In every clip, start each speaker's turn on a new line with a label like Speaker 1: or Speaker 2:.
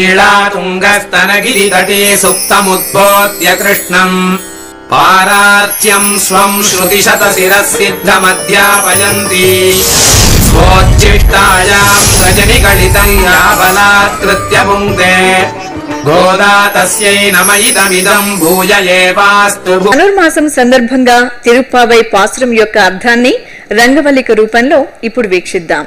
Speaker 1: ीलातुङ्गस्तनगिरितटे सुप्तमुद्बोध्य कृष्णम् पारार्च्यम् स्वम् श्रुतिशतशिरःसिद्धमध्यापयन्ति स्वोच्छिष्टायाम् रजनिगलितम् या बलात्कृत्य पुङ्क्ते गोदा तस्यै नमइदमिदम् भूय एवास्तु।
Speaker 2: ధనుర్మాసం సందర్భంగా తిరుప్పావై పాసురం యొక్క అర్థాన్ని రంగవల్లిక రూపంలో ఇప్పుడు వీక్షిద్దాం.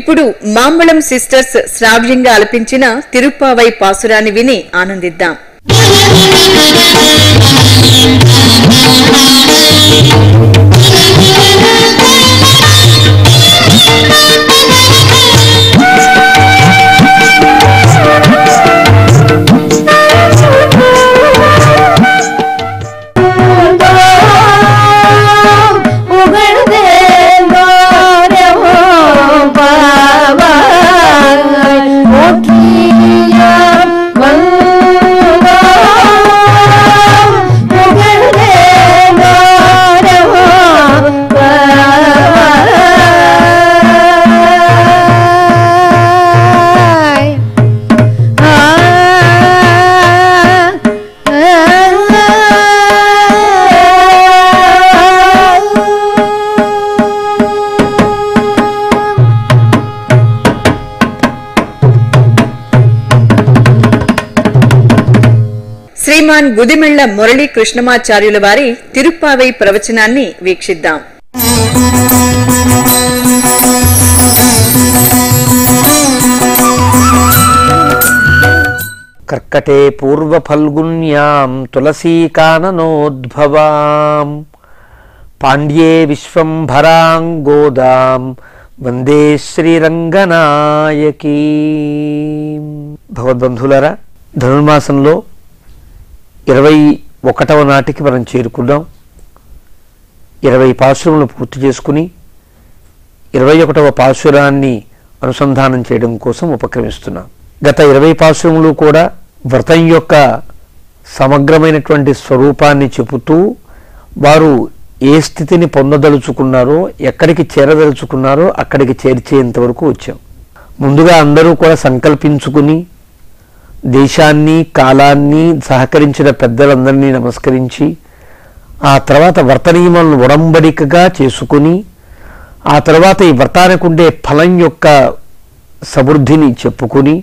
Speaker 2: ఇప్పుడు మాంబళం సిస్టర్స్ శ్రావ్యంగా ఆలపించిన తిరుప్పావై పాసురాన్ని విని ఆనందిద్దాం. శ్రీమాన్ గుదిమెళ్ల మురళీ కృష్ణమాచార్యుల వారి తిరుప్పావై ప్రవచనాన్ని వీక్షిద్దాం.
Speaker 3: కర్కటే పూర్వ ఫల్గున్యాం తులసీకాననోద్భవాం పాండ్యే విశ్వంభరాం గోదాం వందే శ్రీరంగనాయకీ. భగవద్బంధులారా, ధనుర్మాసంలో 21వ నాటికి మనం చేరుకున్నాం. 20 పాశురములు పూర్తి చేసుకుని 21వ పాశురాన్ని అనుసంధానం చేయడం కోసం ఉపక్రమిస్తున్నాం. గత 20 పాశురములు కూడా వ్రతం యొక్క సమగ్రమైనటువంటి స్వరూపాన్ని చెబుతూ వారు ఏ స్థితిని పొందదలుచుకున్నారో, ఎక్కడికి చేరదలుచుకున్నారో అక్కడికి చేర్చేంత వరకు వచ్చాం. ముందుగా అందరూ కూడా సంకల్పించుకుని దేశాన్ని, కాలాన్ని, సహకరించిన పెద్దలందరినీ నమస్కరించి ఆ తర్వాత వ్రత నియమాలను ఉడంబడికగా చేసుకుని ఆ తర్వాత ఈ వ్రతానికి ఉండే ఫలం యొక్క సమృద్ధిని చెప్పుకుని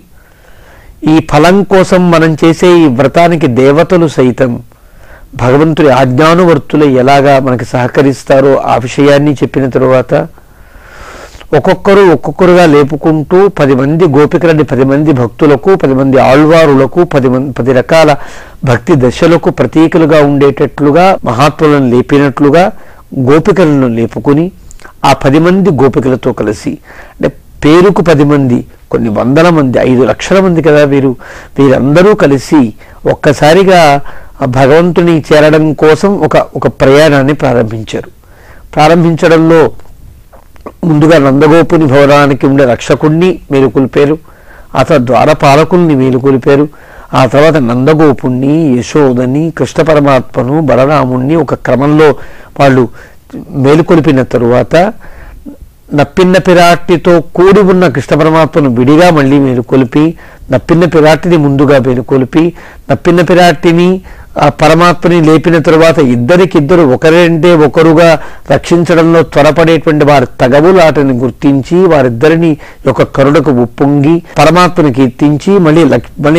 Speaker 3: ఈ ఫలం కోసం మనం చేసే ఈ వ్రతానికి దేవతలు సైతం భగవంతుడి ఆజ్ఞానువర్తులు ఎలాగా మనకి సహకరిస్తారో ఆ విషయాన్ని చెప్పిన తరువాత ఒక్కొక్కరుగా లేపుకుంటూ 10 మంది గోపికలని 10 మంది భక్తులకు, 10 మంది ఆళ్వారులకు, 10 రకాల భక్తి దశలకు ప్రతీకలుగా ఉండేటట్లుగా మహాత్ములను లేపినట్లుగా గోపికలను లేపుకుని ఆ 10 మంది గోపికలతో కలిసి, అంటే పేరుకు 10 మంది, కొన్ని వందల మంది, 5 లక్షల మంది కదా వీరందరూ కలిసి ఒక్కసారిగా భగవంతుని చేరడం కోసం ఒక ప్రయాణాన్ని ప్రారంభించడంలో ముందుగా నందగోపుని భవనానికి ఉండే రక్షకుణ్ణి మేలుకొల్పారు. ఆ తర్వాత ద్వారపాలకుల్ని మేలుకొల్పారు. ఆ తర్వాత నందగోపుణ్ణి, యశోదని, కృష్ణ పరమాత్మను, బలరాముణ్ణి ఒక క్రమంలో వాళ్ళు మేలుకొల్పిన తరువాత నప్పిన్న పిరాట్టితో కూడి ఉన్న కృష్ణ పరమాత్మను విడిగా మళ్ళీ మేలుకొల్పి, నప్పిన్న పిరాట్టిని ముందుగా మేలుకొల్పి, నప్పిన్న పిరాట్టిని ఆ పరమాత్మని లేపిన తరువాత ఇద్దరికిద్దరు ఒకరంటే ఒకరుగా రక్షించడంలో త్వరపడేటువంటి వారి తగవులాటని గుర్తించి వారిద్దరిని యొక్క కరుణకు ఉప్పొంగి పరమాత్మని కీర్తించి మళ్ళీ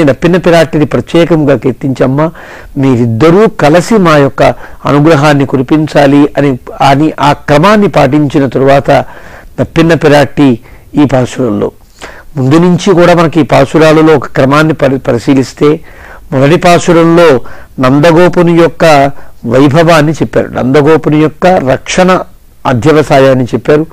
Speaker 3: నప్పిన పిరాట్టిని ప్రత్యేకంగా కీర్తించమ్మ, మీరిద్దరూ కలిసి మా యొక్క అనుగ్రహాన్ని కురిపించాలి అని ఆ క్రమాన్ని పాటించిన తరువాత నప్పిన్న పిరాట్టి ఈ పాశురంలో ముందు నుంచి కూడా మనకి ఈ పాశురాలలో ఒక క్రమాన్ని పరిశీలిస్తే మొదటి పాశురంలో నందగోపుని యొక్క వైభవాన్ని చెప్పారు, నందగోపుని యొక్క రక్షణ అధ్యవసాయాన్ని చెప్పారు.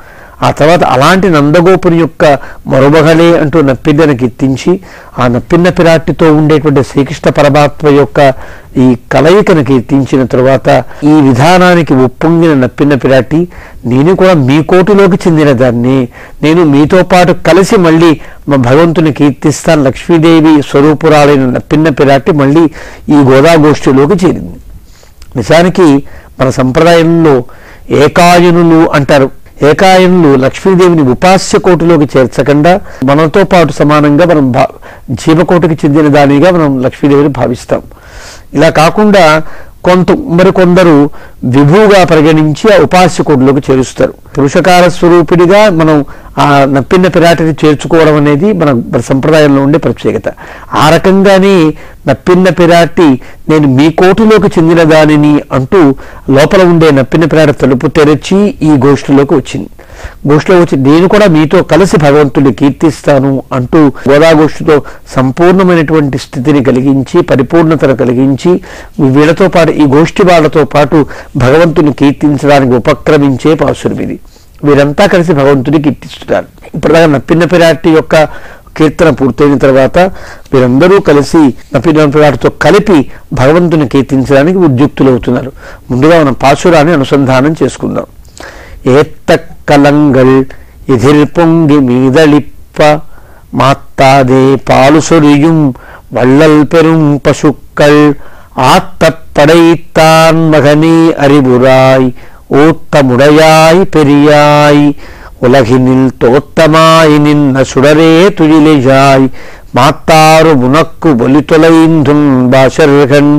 Speaker 3: ఆ తర్వాత అలాంటి నందగోపుని యొక్క మరుమగలే అంటూ నప్పిన్నను కీర్తించి ఆ నప్పిన్న పిరాట్టితో ఉండేటువంటి శ్రీకృష్ణ పరమాత్మ యొక్క ఈ కలయికను కీర్తించిన తరువాత ఈ విధానానికి ఒప్పొంగిన నప్పిన్న పిరాట్టి, నేను కూడా మీ కోటిలోకి చెందిన దాన్ని, నేను మీతో పాటు కలిసి మళ్ళీ మా భగవంతుని కీర్తిస్తాను, లక్ష్మీదేవి స్వరూపురాలైన నప్పిన్న పిరాట్టి మళ్ళీ ఈ గోదాగోష్ఠిలోకి చేరింది. నిజానికి మన సంప్రదాయంలో ఏకాయనులు అంటారు. ఏకాయనులు లక్ష్మీదేవిని ఉపాస్య కోటిలోకి చేర్చకుండా మనతో పాటు సమానంగా మనం జీవకోటికి చెందిన దానిగా మనం లక్ష్మీదేవిని భావిస్తాం. ఇలా కాకుండా మరికొందరు విభువుగా పరిగణించి ఆ ఉపాస్య కోటిలోకి చేరుస్తారు. పురుషకార స్వరూపిడిగా మనం ఆ నప్పిన్న పిరాటిని చేర్చుకోవడం అనేది మన సంప్రదాయంలో ఉండే ప్రత్యేకత. ఆ రకంగానే నప్పిన్న పిరాటి నేను మీ కోటిలోకి చెందిన దానిని అంటూ లోపల ఉండే నప్పిన్న పిరాటి తలుపు తెరచి ఈ గోష్ఠిలోకి వచ్చింది. గోష్ఠిలో వచ్చి నేను కూడా మీతో కలిసి భగవంతుడిని కీర్తిస్తాను అంటూ గోదాగోష్ఠితో సంపూర్ణమైనటువంటి స్థితిని కలిగించి పరిపూర్ణతను కలిగించి వీళ్ళతో పాటు ఈ గోష్ఠి వాళ్ళతో పాటు భగవంతుని కీర్తించడానికి ఉపక్రమించే పాసురం ఇది. వీరంతా కలిసి భగవంతుని కీర్తిస్తున్నారు. ఇప్పటిదాకా నప్పిన పిరాటి యొక్క కీర్తన పూర్తయిన తర్వాత వీరందరూ కలిసి నప్పిన పిరాటితో కలిపి భగవంతుని కీర్తించడానికి ఉద్యుక్తులవుతున్నారు. ముందుగా మనం పాసురాన్ని అనుసంధానం చేసుకుందాం. ఏత్త కలంగల్ ఎదిర్పొంగి మీదళిప్ప మాత్తాదే పాలు సొరిயும் வள்ளல் பெரும் பசுக்கள் ஆத்தப்படைத்தான் மகனே அறிவுராய் ஓத்தமுடையாய் பெரியாய் உலகினில் தோத்தமாய் நின்ன சுடரே துயிலிஜாய் மாத்தாறு முனக்கு ஒலி தொலைந்துன் பாஷர்கள்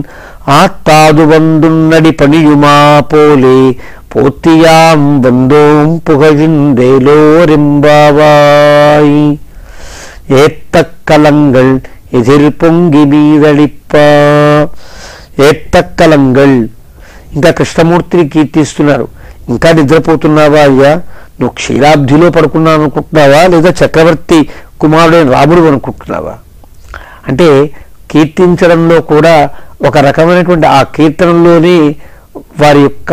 Speaker 3: ஆத்தாது வந்துன்னடி பணியுமா போலே போத்தியாம் வந்தோம் புகழிந்தேலோரெம்பாவாய். ஏத்த கலங்கள் ఎదిరి పొంగి మీదళిప్ప. ఏత్తక్కలంగల్ ఇంకా కృష్ణమూర్తిని కీర్తిస్తున్నారు. ఇంకా నిద్రపోతున్నావా అయ్యా? నువ్వు క్షీరాబ్ధిలో పడుకున్నావు అనుకుంటున్నావా, లేదా చక్రవర్తి కుమారుడైన రాముడు అనుకుంటున్నావా? అంటే కీర్తించడంలో కూడా ఒక రకమైనటువంటి ఆ కీర్తనలోనే వారి యొక్క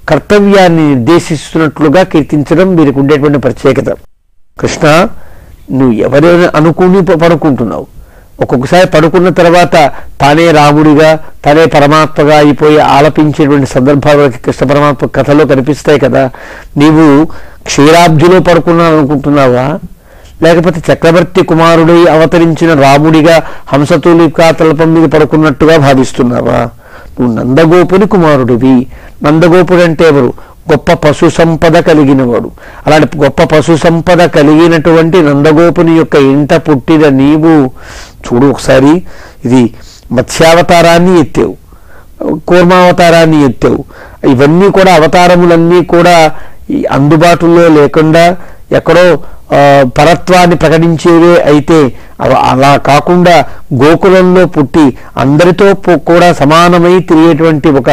Speaker 3: కర్తవ్యాన్ని నిర్దేశిస్తున్నట్లుగా కీర్తించడం వీరికి ఉండేటువంటి ప్రత్యేకత. కృష్ణ, నువ్వు ఎవరైనా అనుకుని పడుకుంటున్నావు. ఒక్కొక్కసారి పడుకున్న తర్వాత తానే రాముడిగా తానే పరమాత్మగా అయిపోయి ఆలపించేటువంటి సందర్భాలు కృష్ణ పరమాత్మ కథలో కనిపిస్తాయి కదా. నీవు క్షీరాబ్ధిలో పడుకున్నావు అనుకుంటున్నావా, లేకపోతే చక్రవర్తి కుమారుడై అవతరించిన రాముడిగా హంసతూలికా తల్పం మీద పడుకున్నట్టుగా భావిస్తున్నావా? నువ్వు నందగోపుని కుమారుడివి. నందగోపుడు అంటే ఎవరు? గొప్ప పశు సంపద కలిగినవాడు. అలాంటి గొప్ప పశు సంపద కలిగినటువంటి నందగోపుని యొక్క ఇంట పుట్టిన నీవు చూడు ఒకసారి, ఇది మత్స్యావతారాన్ని ఎత్తావు, కూర్మావతారాన్ని ఎత్తావు. ఇవన్నీ కూడా అవతారములన్నీ కూడా అందుబాటులో లేకుండా ఎక్కడో పరత్వాన్ని ప్రకటించేవే అయితే అలా కాకుండా గోకులంలో పుట్టి అందరితో కూడా సమానమై తిరిగేటువంటి ఒక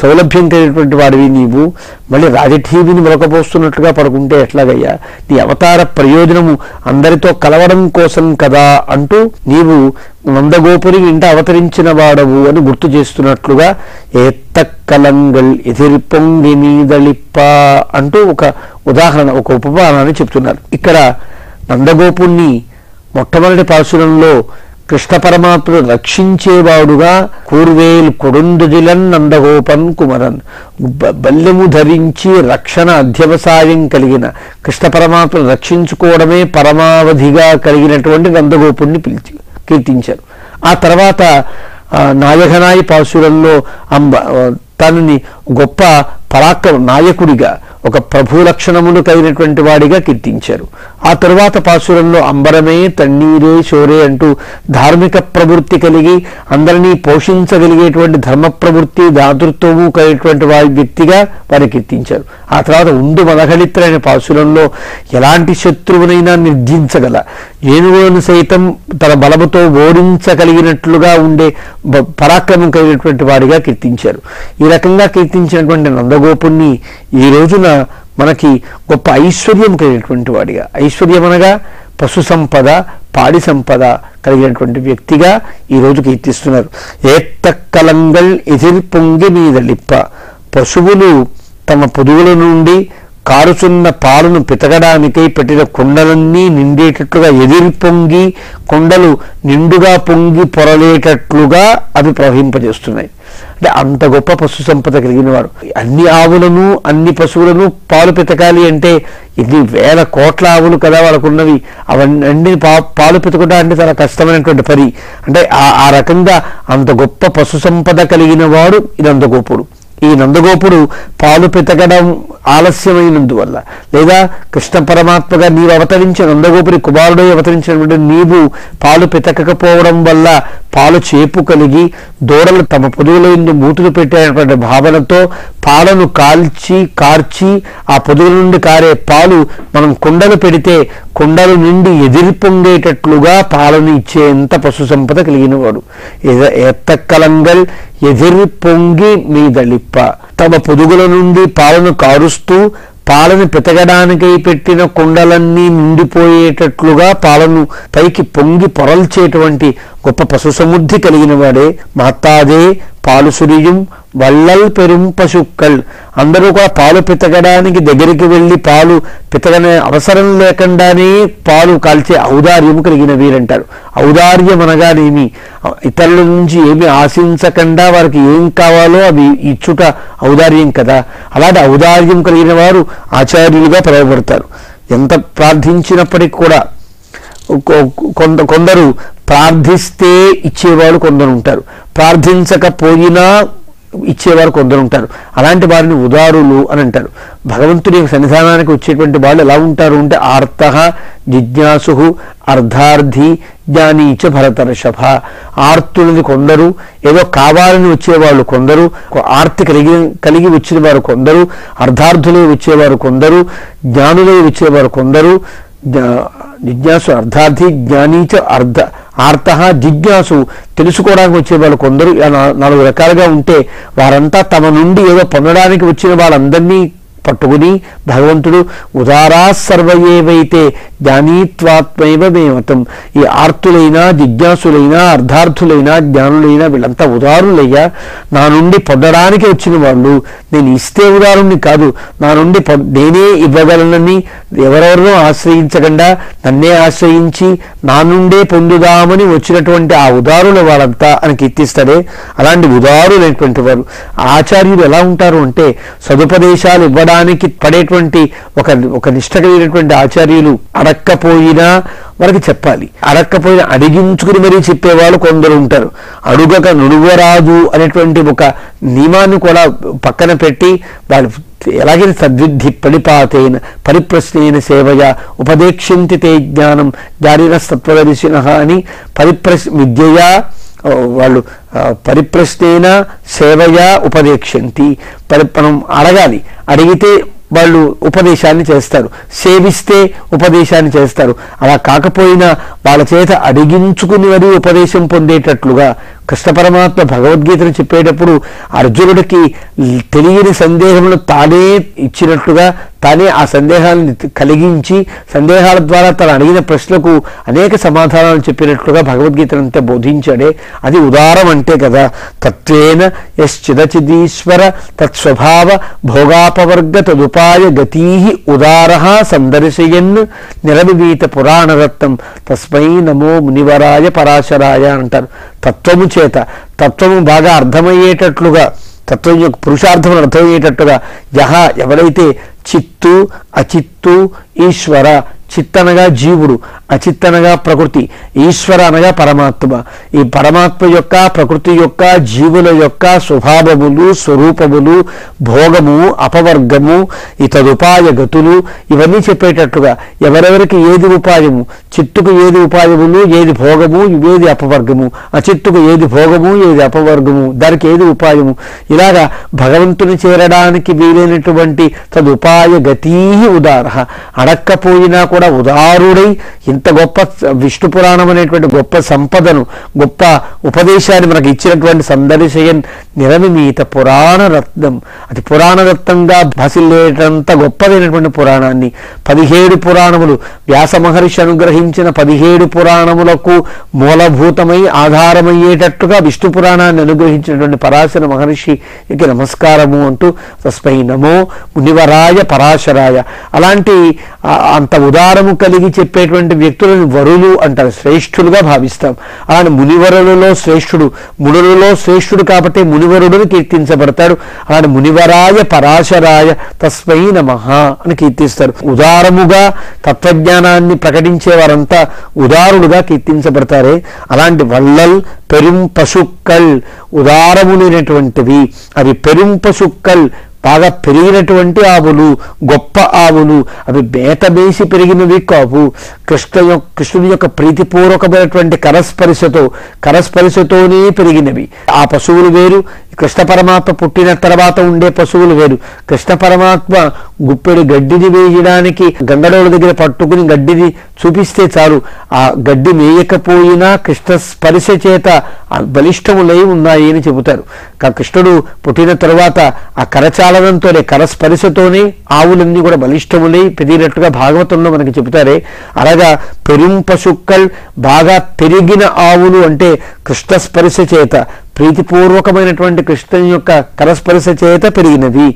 Speaker 3: సౌలభ్యం కలిగినటువంటి వాడివి నీవు మళ్ళీ రాజఠీవిని మొలకపోస్తున్నట్లుగా పడుకుంటే ఎట్లాగయ్యా? నీ అవతార ప్రయోజనము అందరితో కలవడం కోసం కదా అంటూ నీవు నందగోపురి ఇంట అవతరించిన వాడవు అని గుర్తు చేస్తున్నట్లుగా ఏత్తక్కలంగల్ ఎదిర్పొంగి మీదళిప్ప అంటూ ఒక ఉదాహరణ, ఒక ఉపమానాన్ని చెప్తున్నారు. ఇక్కడ నందగోపుణ్ణి మొట్టమొదటి పాసురంలో కృష్ణ పరమాత్ముడు రక్షించేవాడుగా కూర్వేల్ కొడుందుదిలన్ నందగోపన్ కుమరన్, బల్లెము ధరించి రక్షణ అధ్యవసాయం కలిగిన కృష్ణ పరమాత్మను రక్షించుకోవడమే పరమావధిగా కలిగినటువంటి నందగోపుణ్ణి కీర్తించారు. ఆ తర్వాత నాయకనాయి పాసురంలో తనని గొప్ప పరాక్రమ నాయకుడిగా ఒక ప్రభు లక్షణములు కలిగినటువంటి వాడిగా కీర్తించారు. ఆ తరువాత పాసురంలో అంబరమే తన్నీరే శోరే అంటూ ధార్మిక ప్రవృత్తి కలిగి అందరినీ పోషించగలిగేటువంటి ధర్మ ప్రవృత్తి దాతృత్వము కలిగినటువంటి వారి వ్యక్తిగా వారిని కీర్తించారు. ఆ తర్వాత ఉండు మదగళిత్రైన పాసురంలో ఎలాంటి శత్రువునైనా నిర్జించగల, ఏనుగులను సైతం తన బలముతో ఓడించగలిగినట్లుగా ఉండే పరాక్రమం కలిగినటువంటి వాడిగా కీర్తించారు. ఈ రకంగా కీర్తించినటువంటి నందగోపుణ్ణి ఈ రోజున మనకి గొప్ప ఐశ్వర్యం కలిగినటువంటి వాడిగా, ఐశ్వర్యం అనగా పశు సంపద పాడి సంపద కలిగినటువంటి వ్యక్తిగా ఈరోజు కీర్తిస్తున్నారు. ఏత్తక్కలంగల్ ఎదిర్పొంగి మీదళిప్ప. పశువులు తమ పొదుగుల నుండి కారుచున్న పాలను పితకడానికై పెట్టిన కొండలన్నీ నిండేటట్లుగా ఎదిర్పొంగి, కొండలు నిండుగా పొంగి పొరలేటట్లుగా అవి ప్రవహింపజేస్తున్నాయి. అంటే అంత గొప్ప పశు సంపద కలిగిన వాడు. అన్ని ఆవులను అన్ని పశువులను పాలు పితకాలి అంటే ఇది వేల కోట్ల ఆవులు కదా వాళ్ళకున్నవి. అవన్నీ పాలు పితకడం అంటే చాలా కష్టమైనటువంటి పని. అంటే ఆ రకంగా అంత గొప్ప పశు సంపద కలిగిన వాడు ఈ నందగోపుడు. ఈ నందగోపుడు పాలు పితకడం ఆలస్యమైనందువల్ల, లేదా కృష్ణ పరమాత్మగా నీవు అవతరించిన నందగోపురి కుమారుడై అవతరించినటువంటి నీవు పాలు పితకకపోవడం వల్ల పాలు చేపు కలిగి దూడలు తమ పొదుగులో మూతులు పెట్టేటువంటి భావనతో పాలను కార్చి ఆ పొదుగుల నుండి కారే పాలు మనం కుండలు పెడితే కుండలు నిండి ఎదిరిపొంగేటట్లుగా పాలను ఇచ్చేంత పశు సంపద కలిగిన వాడు. ఎత్తక్కలంగల్ ఎదిరి పొంగి మీదళిప్ప. తమ పొదుగుల నుండి పాలను కారుస్తూ పాలను పితకడానికై పెట్టిన కుండలన్నీ నిండిపోయేటట్లుగా పాలను పైకి పొంగి పొరల్చేటువంటి గొప్ప పశు సమృద్ధి కలిగిన వాడే మహత్తాదే పాలు సురియుం వల్లల్ పెరుం పశుక్కల్. అందరూ కూడా పాలు పితకడానికి దగ్గరికి వెళ్ళి పాలు పితకనే అవసరం లేకుండానే పాలు కాల్చే ఔదార్యం కలిగిన వీరంటారు. ఔదార్యం అనగానేమి, ఇతరుల నుంచి ఏమి ఆశించకుండా వారికి ఏం కావాలో అవి ఇచ్చుట ఔదార్యం కదా. అలాంటి ఔదార్యం కలిగిన వారు ఆచార్యులుగా పిలువబడతారు. ఎంత ప్రార్థించినప్పటికీ కూడా కొందరు ప్రార్థిస్తే ఇచ్చేవాళ్ళు కొందరు ఉంటారు, ప్రార్థించకపోయినా ఇచ్చేవారు కొందరు ఉంటారు. అలాంటి వారిని ఉదారులు అని అంటారు. భగవంతుడి సన్నిధానానికి వచ్చేటువంటి వాళ్ళు ఎలా ఉంటారు అంటే ఆర్త జిజ్ఞాసు అర్ధార్థి జ్ఞానీచ భరతర్షభ. ఆర్తులది కొందరు, ఏదో కావాలని వచ్చేవాళ్ళు కొందరు, ఆర్తి కలిగి వచ్చిన వారు కొందరు, అర్ధార్థులై వచ్చేవారు కొందరు, జ్ఞానులై వచ్చేవారు కొందరు. జిజ్ఞాసు అర్ధార్థి జ్ఞానీచ ఆర్త జిజ్ఞాసు తెలుసుకోవడానికి వచ్చేవాళ్ళు కొందరు. 4 రకాలుగా ఉంటే వారంతా తమ నుండి ఏదో పొందడానికి వచ్చిన వాళ్ళందరినీ పట్టుకుని భగవంతుడు ఉదారా సర్వయేవైతే జ్ఞానీత్వాత్మైవ మే మతం. ఈ ఆర్తులైనా జిజ్ఞాసులైనా అర్ధార్థులైనా జ్ఞానులైనా వీళ్ళంతా ఉదారులయ్యా. నా నుండి పొందడానికి వచ్చిన వాళ్ళు, నేను ఇస్తే ఉదారుణ్ణి కాదు, నా నుండి నేనే ఇవ్వగలనని ఎవరెవరినో ఆశ్రయించకుండా నన్నే ఆశ్రయించి నా నుండే పొందుదామని వచ్చినటువంటి ఆ ఉదారుల వాళ్ళంతా అని కీర్తిస్తాడే. అలాంటి ఉదారులైనటువంటి వారు ఆచార్యులు ఎలా ఉంటారు అంటే సదుపదేశాలు ఇవ్వడానికి పడేటువంటి ఒక నిష్ట కలిగినటువంటి ఆచార్యులు. అడక్కపోయినా వారికి చెప్పాలి, అడక్కపోయినా అడిగించుకుని మరీ చెప్పేవాళ్ళు కొందరు ఉంటారు. అడుగక నుడువరాదు అనేటువంటి ఒక నియమాన్ని కూడా పక్కన పెట్టి వాళ్ళు ఎలాగైనా సద్విద్ధి పడిపాతేన పరిప్రశ్నైన సేవయ ఉపదేక్షంతి తే జ్ఞానం జారిన సత్వదర్శిన అని విద్యయా వాళ్ళు పరిప్రశ్నేన సేవయా ఉపదేక్షంతి. మనం అడగాలి, అడిగితే వాళ్ళు ఉపదేశాన్ని చేస్తారు, సేవిస్తే ఉపదేశాన్ని చేస్తారు. అలా కాకపోయినా వాళ్ళ చేత అడిగించుకుని మరి ఉపదేశం పొందేటట్లుగా కృష్ణ పరమాత్మ భగవద్గీతను చెప్పేటప్పుడు అర్జునుడికి తెలియని సందేహములు తానే ఇచ్చినట్లుగా తానే ఆ సందేహాలను కలిగించి సందేహాల ద్వారా తను అడిగిన ప్రశ్నలకు అనేక సమాధానాలు చెప్పినట్లుగా భగవద్గీతనంతా బోధించాడే. అది ఉదారం అంటే కదా. తత్వేన యశ్చిదచిదీశ్వర తత్స్వభావ భోగాపవర్గ తదుపాయ గతీ ఉదార సందర్శయన్ నిరవివీత పురాణరత్నం తస్మై నమో మునివరాయ పరాశరాయ అంటారు. తత్వము చేత తత్వము బాగా అర్థమయ్యేటట్లుగా, తత్వం యొక్క పురుషార్థం అర్థమయ్యేటట్టుగా యహ ఎవరైతే చిత్తు అచిత్తు ఈశ్వర, చిత్తనగా జీవుడు, అచిత్తనగా ప్రకృతి, ఈశ్వర అనగా పరమాత్మ. ఈ పరమాత్మ యొక్క ప్రకృతి యొక్క జీవుల యొక్క స్వభావములు స్వరూపములు భోగము అపవర్గము ఈ తదుపాయ గతులు ఇవన్నీ చెప్పేటట్టుగా ఎవరెవరికి ఏది ఉపాయము, చిత్తుకు ఏది ఉపాయములు ఏది భోగము ఏది అపవర్గము, అచిత్తుకు ఏది భోగము ఏది అపవర్గము దానికి ఏది ఉపాయము, ఇలాగా భగవంతుని చేరడానికి వీలైనటువంటి తదుపాయ గతీ ఉదార. అడక్కపోయినా కూడా ఉదారుడై ఇంత గొప్ప విష్ణు పురాణం అనేటువంటి గొప్ప సంపదను గొప్ప ఉపదేశాన్ని మనకు ఇచ్చినటువంటి సందర్శయన్ నిరవిమీత పురాణ రత్నం. అది పురాణ రత్నంగా భాసిల్లేటంత గొప్పదైనటువంటి పురాణాన్ని 17 పురాణములు వ్యాస మహర్షి అనుగ్రహించిన 17 పురాణములకు మూలభూతమై ఆధారమయ్యేటట్టుగా విష్ణు పురాణాన్ని అనుగ్రహించినటువంటి పరాశర మహర్షికి నమస్కారము అంటూ తస్మై నమో మునివరాయ పరాశరాయ. అలాంటి అంత ఉదారము కలిగి చెప్పేటువంటి వ్యక్తులను వరులు అంటారు, శ్రేష్ఠులుగా భావిస్తాం. అలాంటి మునివరులలో శ్రేష్ఠుడు, మునులలో శ్రేష్ఠుడు కాబట్టి మునివరుడుని కీర్తించబడతాడు. అలాంటి మునివరాయ పరాశరాయ తస్మై నమః అని కీర్తిస్తారు. ఉదారముగా తత్వజ్ఞానాన్ని ప్రకటించే వారంతా ఉదారులుగా కీర్తించబడతారే. అలాంటి వల్లల్ పెరుం పశుక్కల్ ఉదారములైనటువంటివి, అవి పెరుం పశుక్కల్ బాగా పెరిగినటువంటి ఆవులు, గొప్ప ఆవులు, అవి మేత వేసి పెరిగినవి కావు. కృష్ణుని యొక్క ప్రీతిపూర్వకమైనటువంటి కరస్పరిశతోనే పెరిగినవి. ఆ పశువులు వేరు, కృష్ణ పరమాత్మ పుట్టిన తర్వాత ఉండే పశువులు వేరు. కృష్ణ పరమాత్మ గుప్పెడు గడ్డిని వేయడానికి గంగడోల దగ్గర పట్టుకుని గడ్డిని చూపిస్తే చాలు, ఆ గడ్డి మేయకపోయినా కృష్ణ స్పర్శ చేత బలిష్టములై ఉన్నాయి అని చెబుతారు. కృష్ణుడు పుట్టిన తరువాత ఆ కరచాలనంతోనే, కరస్పర్శతోనే ఆవులన్నీ కూడా బలిష్టములై పెరిగినట్టుగా భాగవతంలో మనకి చెబుతారే. అలాగా పెరుం పశుక్కల్, బాగా పెరిగిన ఆవులు అంటే కృష్ణ స్పర్శ చేత, ప్రీతిపూర్వకమైనటువంటి కృష్ణుని యొక్క కరస్పర్శ చేత పెరిగినవి.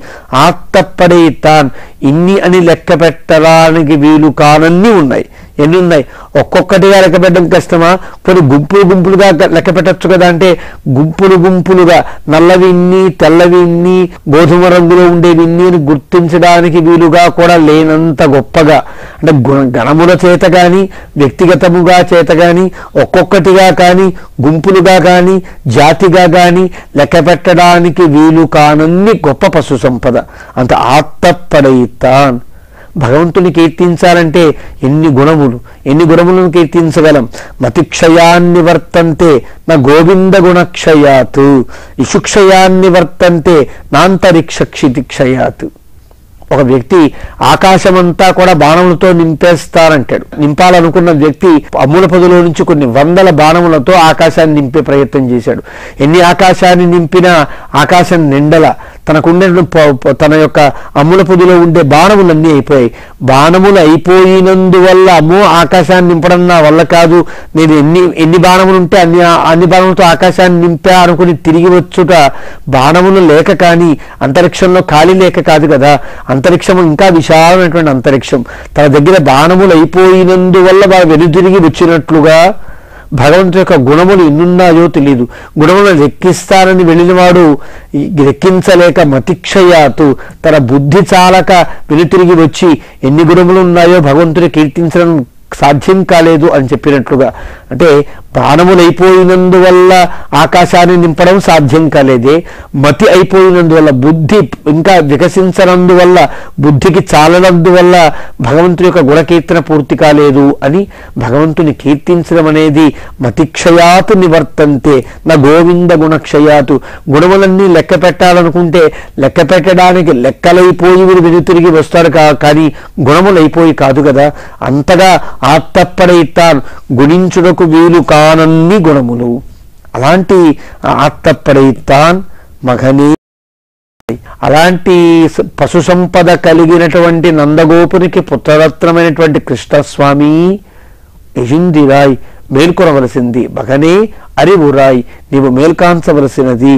Speaker 3: ఆత్తపడైతాన్, ఇన్ని అని లెక్క పెట్టడానికి వీలు కానన్ని ఉన్నాయి. ఎన్ని ఉన్నాయి? ఒక్కొక్కటిగా లెక్క పెట్టడం కష్టమా? కొన్ని గుంపులు గుంపులుగా లెక్క పెట్టచ్చు కదా. అంటే గుంపులు గుంపులుగా నల్లవి ఇన్ని, తెల్లవి ఇన్ని, గోధుమ రంగులో ఉండేవి ఇన్ని అని గుర్తించడానికి వీలుగా కూడా లేనంత గొప్పగా, అంటే గణముల చేత కానీ, వ్యక్తిగతముగా చేత కానీ, ఒక్కొక్కటిగా కానీ, గుంపులుగా కానీ, జాతిగా కానీ లెక్క పెట్టడానికి వీలు కానన్ని గొప్ప పశు సంపద. అంత ఆత్తపడైతాన్. భగవంతుని కీర్తించాలంటే ఎన్ని గుణములను కీర్తించగలం. మతిక్షయాన్ని వర్తంతే నా గోవింద గుణక్షయాత్, ఇషుక్షయాన్ని వర్తంతే నాంతరిక్ష క్షితిక్షయాత్. ఒక వ్యక్తి ఆకాశమంతా కూడా బాణములతో నింపేస్తారంటాడు. నింపాలనుకున్న వ్యక్తి అమ్ముల పదులో నుంచి కొన్ని వందల బాణములతో ఆకాశాన్ని నింపే ప్రయత్నం చేశాడు. ఎన్ని ఆకాశాన్ని నింపినా ఆకాశం నిండల, తనకుండే తన యొక్క అమ్ముల పొదిలో ఉండే బాణములన్నీ అయిపోయాయి. బాణములు అయిపోయినందువల్ల అమ్మో ఆకాశాన్ని నింపడం నా వల్ల కాదు, నేను ఎన్ని బాణములు ఉంటే అన్ని బాణములతో ఆకాశాన్ని నింపా అనుకుని తిరిగి వచ్చుట బాణములు లేక కానీ, అంతరిక్షంలో ఖాళీ లేక కాదు కదా. అంతరిక్షము ఇంకా విశాలమైనటువంటి అంతరిక్షం. తన దగ్గర బాణములు అయిపోయినందువల్ల వారు వెనుతిరిగి వచ్చినట్లుగా భగవంతుడి యొక్క గుణములు ఎన్నున్నాయో తెలియదు. గుణములను లెక్కిస్తానని వెళ్ళినవాడు లెక్కించలేక మతిక్షయాతు, తన బుద్ధి చాలక వెనుతిరిగి వచ్చి ఎన్ని గుణములు ఉన్నాయో భగవంతుని కీర్తించడం సాధ్యం కాలేదు అని చెప్పినట్లుగా. అంటే బాణములు అయిపోయినందువల్ల ఆకాశాన్ని నింపడం సాధ్యం కాలేదే, మతి అయిపోయినందువల్ల, బుద్ధి ఇంకా వికసించనందువల్ల, బుద్ధికి చాలనందువల్ల భగవంతుని యొక్క గుణకీర్తన పూర్తి కాలేదు అని భగవంతుని కీర్తించడం అనేది మతిక్షయాతు నివర్తంతే నా గోవింద గుణక్షయాతు. గుణములన్నీ లెక్క పెట్టాలనుకుంటే లెక్క పెట్టడానికి లెక్కలైపోయి వీరు వెనుతిరిగి వస్తారు కానీ గుణములైపోయి కాదు కదా. అంతగా ఆత్తపడైతాన్, గుణించుటకు వీలు కానన్ని గుణములు. అలాంటి ఆత్తపడైతాన్ మగనే, అలాంటి పశు సంపద కలిగినటువంటి నందగోపునికి పుత్రరత్నమైనటువంటి కృష్ణస్వామి ఎజిందిరాయ్, మేల్కొనవలసింది. మగనే అరివురాయ్, నీవు మేల్కాంచవలసినది.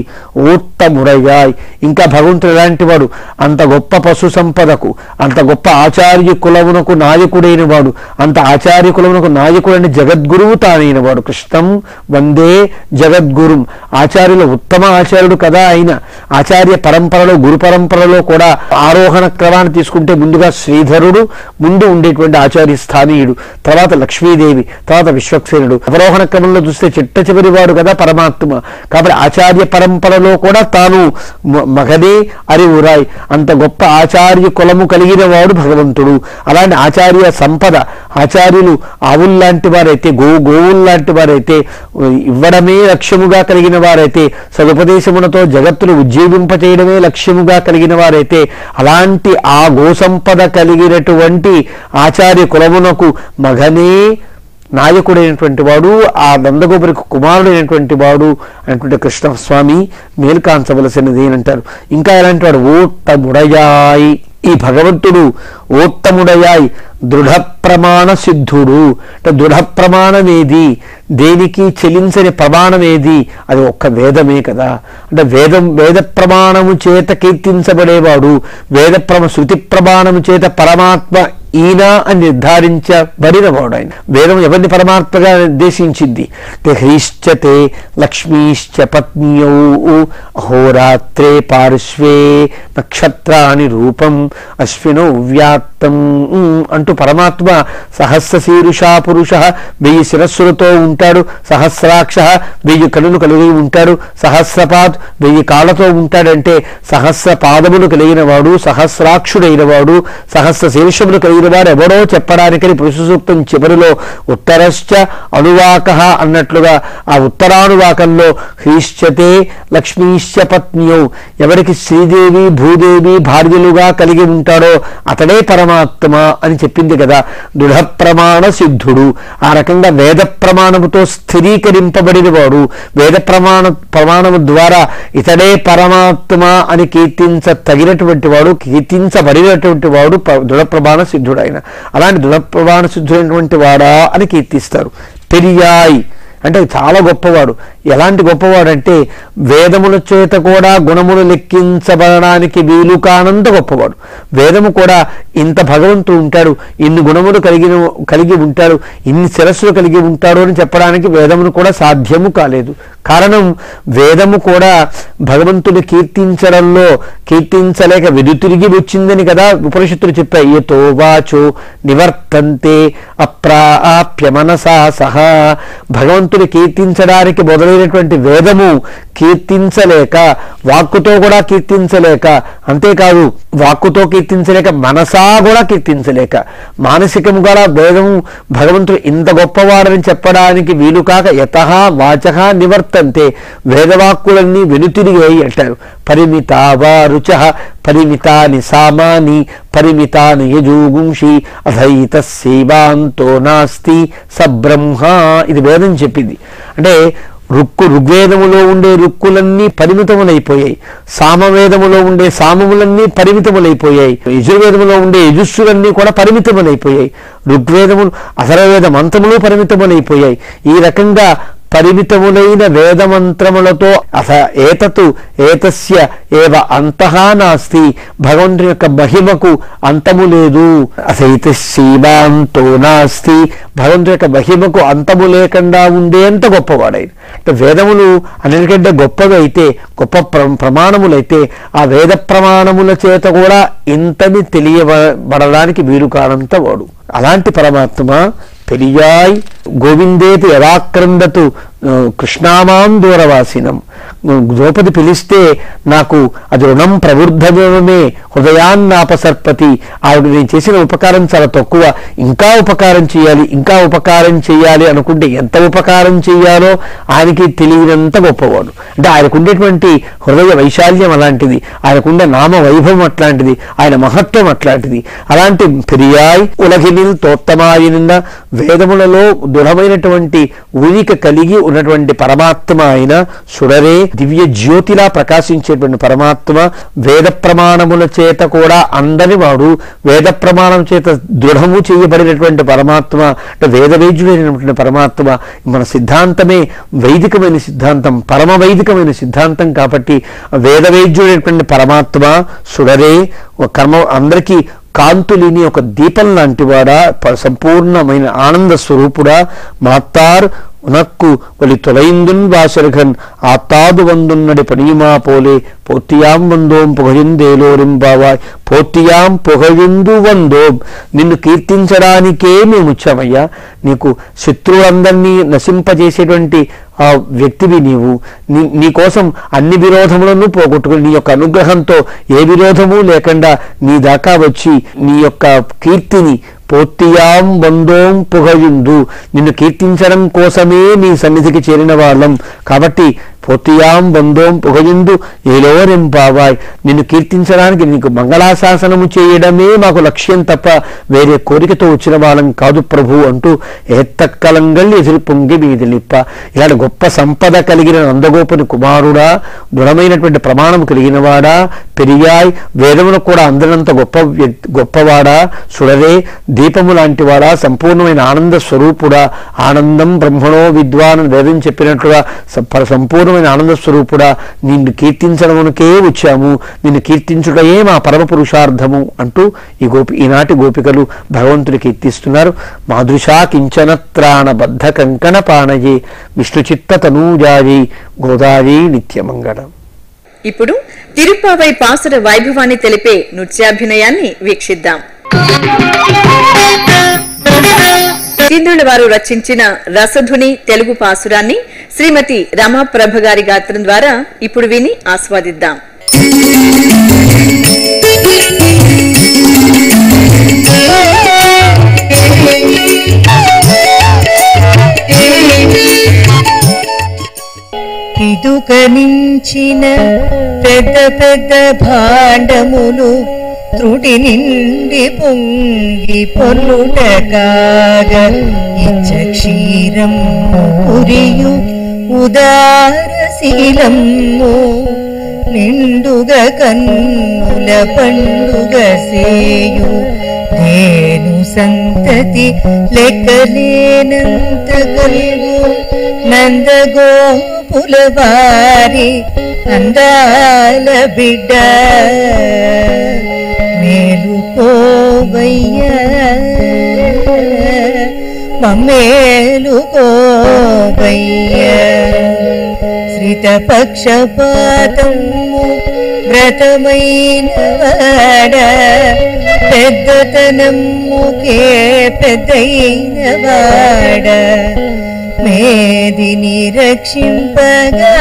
Speaker 3: ఓత్తమురయాయ్, ఇంకా భగవంతుడు ఎలాంటి వాడు? అంత గొప్ప పశు సంపదకు, అంత గొప్ప ఆచార్య కులమునకు నాయకుడైన వాడు, అంత ఆచార్య కులమునకు నాయకుడని జగద్గురువు తానైన వాడు. కృష్ణం వందే జగద్గురుం. ఆచార్యులు ఉత్తమ ఆచార్యుడు కదా ఆయన. ఆచార్య పరంపరలో, గురు పరంపరలో కూడా ఆరోహణ క్రమాన్ని తీసుకుంటే ముందుగా శ్రీధరుడు ముందు ఉండేటువంటి ఆచార్య స్థానీయుడు, తర్వాత లక్ష్మీదేవి, తర్వాత విశ్వక్సేనుడు. అవరోహణ క్రమంలో చూస్తే చిట్ట చివరి వాడు కదా పరమాత్మ. కాబట్టి ఆచార్య పరంపరలో కూడా తాను మగదే అరివురాయ్, అంత గొప్ప ఆచార్య కులము కలిగిన వాడు భగవంతుడు. అలాంటి ఆచార్య సంపద, ఆచార్యులు ఆవుల్లాంటి వారైతే, గోవుల్లాంటి వారైతే, ఇవ్వడమే లక్ష్యముగా కలిగిన వారైతే, సదుపదేశములతో జగత్తును ఉజ్జీవింపచేయడమే లక్ష్యముగా కలిగిన వారైతే, అలాంటి ఆ గోసంపద కలిగినటువంటి ఆచార్య కులమునకు మగనే నాయకుడైనటువంటి వాడు, ఆ నందగోపురికి కుమారుడైనటువంటి వాడు అనేటువంటి కృష్ణస్వామి మేల్కాంచవలసినది అని అంటారు. ఇంకా ఎలాంటి వాడు? ఓత్తముడయాయ్. ఈ భగవంతుడు ఓత్తముడయాయ్, దృఢ ప్రమాణ సిద్ధుడు. అంటే దృఢ ప్రమాణం ఏది? దేనికి చెలించని ప్రమాణం ఏది? అది ఒక్క వేదమే కదా. అంటే వేద ప్రమాణము చేత కీర్తించబడేవాడు, శృతి ప్రమాణము చేత పరమాత్మ ఈయన అని నిర్ధారించబడిన వాడు ఆయన. వేదం ఎవరిని పరమాత్మగా నిర్దేశించింది? హ్రీశ్చతే లక్ష్మీశ్చ పత్న్యౌ అహోరాత్రే పార్శ్వే నక్షత్రాని రూపం అశ్వినో వ్యాప్తం అంటూ పరమాత్మ సహస్రశీరుష పురుష, 1000 శిరస్సులతో ఉంటాడు. సహస్రాక్ష, 1000 కనులు కలిగి ఉంటాడు. సహస్రపాద్, 1000 కాళ్ళతో ఉంటాడంటే సహస్ర పాదములు కలిగిన వాడు, సహస్రాక్షుడైన వాడు, సహస్ర శీర్షములు కలిగిన చెప్పిన వాడు ఎవడో చెప్పడానికని పురుష సూక్తం చివరిలో ఉత్తరశ్చ అనువాక అన్నట్లుగా ఆ ఉత్తరానువాకంలో హ్రీశ్చతే లక్ష్మీశ్చ పత్నియౌ, ఎవరికి శ్రీదేవి భూదేవి భార్యలుగా కలిగి ఉంటాడో అతడే పరమాత్మ అని చెప్పింది కదా. దృఢ ప్రమాణ సిద్ధుడు, ఆ రకంగా వేద ప్రమాణముతో స్థిరీకరింపబడిన వాడు, వేద ప్రమాణము ద్వారా ఇతడే పరమాత్మ అని తగినటువంటి వాడు, కీర్తించబడినటువంటి వాడు దృఢ ప్రమాణ సిద్ధుడు. ఆయన అలాంటి దృఢ ప్రమాణ సిద్ధుడైనటువంటి వాడా అని కీర్తిస్తారు. పెరియాయ్ అంటే చాలా గొప్పవాడు. ఎలాంటి గొప్పవాడు అంటే వేదముల చేత కూడా గుణములు లెక్కించబడడానికి వీలు కానంత గొప్పవాడు. వేదము కూడా ఇంత భగవంతుడు ఉంటాడు, ఇన్ని గుణములు కలిగి ఉంటాడు, ఇన్ని శిరస్సులు కలిగి ఉంటాడు అని చెప్పడానికి వేదమును కూడా సాధ్యము కాలేదు. కారణం వేదము కూడా భగవంతుని కీర్తించలేక వెదుతిరిగి వచ్చిందని కదా ఉపనిషత్తులు చెప్పాయి. ఏతో వాచో నివర్తంతే అప్రాప్య మనసా సహా, భగవంతుని కీర్తించడానికి మొదలైనటువంటి వేదము కీర్తించలేక, వాక్కుతో కూడా కీర్తించలేక, అంతేకాదు వాక్కుతో కీర్తించలేక మనసా కూడా కీర్తించలేక, మానసికముగా వేదము భగవంతుడు ఇంత గొప్పవాడని చెప్పడానికి వీలు కాక యతః వాచః నివర్తంతే, వేదవాక్కులన్నీ వెనుతిరిగాయి అంటారు. పరిమితావా రుచః పరిమితాని సామాని పరిమితాని యజూగుంషి అధైతస్సైవాంతో నాస్తి సబ్రహ్మ, ఇది వేదం చెప్పింది. అంటే ఋగ్వేదములో ఉండే రుక్కులన్నీ పరిమితములైపోయాయి, సామవేదములో ఉండే సామములన్నీ పరిమితములైపోయాయి, యజుర్వేదములో ఉండే యజుస్సులన్నీ కూడా పరిమితములైపోయాయి, ఋగ్వేదములు అథర్వవేద మంత్రములు పరిమితములైపోయాయి. ఈ రకంగా పరిమితములైన వేదమంత్రములతో ఏతస్య ఏవ అంతః నాస్తి, భగవంతుని యొక్క మహిమకు అంతము లేదు. అథైతస్సీమాంతో నాస్తి, భగవంతుని యొక్క మహిమకు అంతము లేకుండా ఉండేంత గొప్పవాడైన. అంటే వేదములు అన్నిటికంటే గొప్పవి అయితే, గొప్ప ప్రమాణములైతే ఆ వేద ప్రమాణముల చేత కూడా ఇంతని తెలియబడడానికి వీలు కానంత వాడు. అలాంటి పరమాత్మ పెరియాయ్ గోవిందేతి యదాక్రందతు కృష్ణామాం దూరవాసినం. ద్రౌపది పిలిస్తే నాకు అది రుణం ప్రవృద్ధమే హృదయాన్నాపసర్పతి, ఆవిడ నేను చేసిన ఉపకారం చాలా తక్కువ, ఇంకా ఉపకారం చేయాలి అనుకుంటే ఎంత ఉపకారం చేయాలో ఆయనకి తెలియనంత గొప్పవాడు. అంటే ఆయనకు ఉండేటువంటి హృదయ వైశాల్యం అలాంటిది, ఆయనకుండే నామ వైభవం అట్లాంటిది, ఆయన మహత్వం అట్లాంటిది. అలాంటి పెరియాయ్ ఉలగినిల్ తోత్తమాయనిన్న, వేదములలో దృఢమైనటువంటి ఉనికి కలిగి ఉన్నటువంటి పరమాత్మ ఆయన సుడరే, దివ్య జ్యోతిలా ప్రకాశించేటువంటి పరమాత్మ, వేద ప్రమాణముల చేత కూడా అందని వాడు, వేద ప్రమాణం చేత దృఢము చేయబడినటువంటి పరమాత్మ, అంటే వేద వైద్యుడైనటువంటి పరమాత్మ. మన సిద్ధాంతమే వైదికమైన సిద్ధాంతం, పరమ వైదికమైన సిద్ధాంతం కాబట్టి వేద వైద్యుడైనటువంటి పరమాత్మ సుడరే, కర్మ అందరికీ కాంతులిని ఒక దీపం లాంటివాడా, సంపూర్ణమైన ఆనంద స్వరూపుడా, మాత్తార్ ఉనక్కు ఒలి తొలైందున్ వాసరఘన్ ఆత్తాదు వందున్నడి పనియుమా పోలే పోతియాం వందోం పుగయిందేలోరింబావాయ్, పోతియాం పుగయిందు వందోం, నిన్ను కీర్తించడానికే మేము వచ్చామయ్యా. నీకు శత్రువులందరినీ నశింపజేసేటువంటి ఆ వ్యక్తివి నీవు. నీ కోసం అన్ని విరోధములను పోగొట్టుకుని నీ యొక్క అనుగ్రహంతో ఏ విరోధము లేకుండా నీ దాకా వచ్చి నీ యొక్క కీర్తిని పోతియాం వందోం పుగయుందు, నిన్ను కీర్తించడం కోసమే నీ సన్నిధికి చేరిన వాళ్ళం కాబట్టి పోతియాం వందోం పుగయుందు ఏలోరెంపావాయ్, నిన్ను కీర్తించడానికి నీకు మంగళాశాసనము చేయడమే మాకు లక్ష్యం తప్ప వేరే కోరికతో వచ్చిన వాళ్ళం కాదు ప్రభు అంటూ ఏత్తక్కలంగల్ ఎదురు పొంగి వీధిలిప్ప. ఇలాంటి గొప్ప సంపద కలిగిన నందగోపుని కుమారుడా, దృఢమైనటువంటి ప్రమాణం కలిగిన వాడా, పెరియాయ్ వేదమును కూడా అందనంత గొప్పవాడా, సుడరే దీపము లాంటి వాడా, సంపూర్ణమైన ఆనంద స్వరూపుడా, ఆనందం బ్రహ్మణో విద్వాన్ వేదం చెప్పినట్లుగా సంపూర్ణమైన ఆనంద స్వరూపుడా, నిన్ను కీర్తించడమునకే వచ్చాము, నిన్ను కీర్తించుటయే మా పరమ పురుషార్థము అంటూ ఈనాటి గోపికలు భగవంతుని కీర్తిస్తున్నారు. మాదృశా కించన త్రాణ బద్ధ కంకణ పాణయే విష్ణుచిత్త తనూజాయై గోదాయై నిత్యమంగళం.
Speaker 2: ఇప్పుడు తిరుప్పావై పాసుర వైభవాన్ని తెలిపే నృత్యాభినయాన్ని వీక్షిద్దాం. సింధుల వారు రచించిన రసధుని తెలుగు పాసురాన్ని శ్రీమతి రమాప్రభ గారి గాత్రం ద్వారా ఇప్పుడు విని ఆస్వాదిద్దాం.
Speaker 4: ఇదుకనించిన పెద్ద పెద్ద భాండములు త్రుటి నిండి పొంగి పొల్లుట కాగా ఇచ్చ క్షీరం పురియు ఉదారశీలము నిండుగా కన్నుల పండుగ సేయు నేను సంతతి లెక్కలేనంత కలుగు నందగోపుల వారి అందాల బిడ్డ మేలుకోవయ్యా మమ్మేలుకోవయ్యా శ్రితపక్షపాతము వ్రతమైన వాడ పెద్దతనముకే పెద్దయిన వాడ మేదిని రక్షింపగా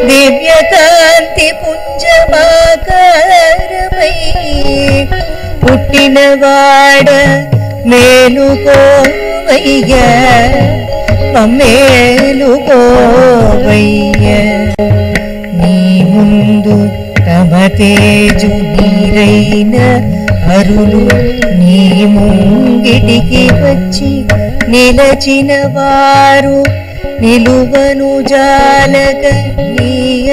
Speaker 4: దివ్యకాంతి పుంజమాకారమై పుట్టినవాడ మేలుకోవయ్యా మమ్మేలుకోవయ్యా నీ ముందు తమ తేజు నీరైన అరులు నీ ముంగిటికి వచ్చి నిలచిన వారు నిలువను జాలక నీ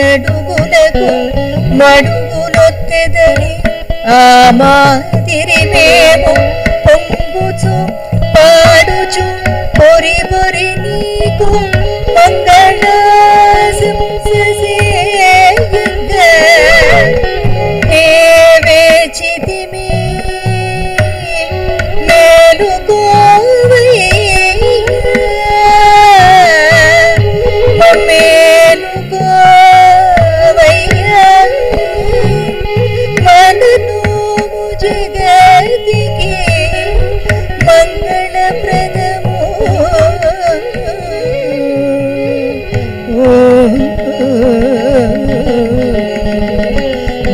Speaker 4: అడుగులకు మడుగులొత్తెదని ఆ మాదిరి మేము పొంగుచు పాడుచు పొరి పొరి నీకు మంగళాశంససేయంగా నే వేచితిమి మేలుకోవయ్యా మనను జగతికి మంగళప్రదము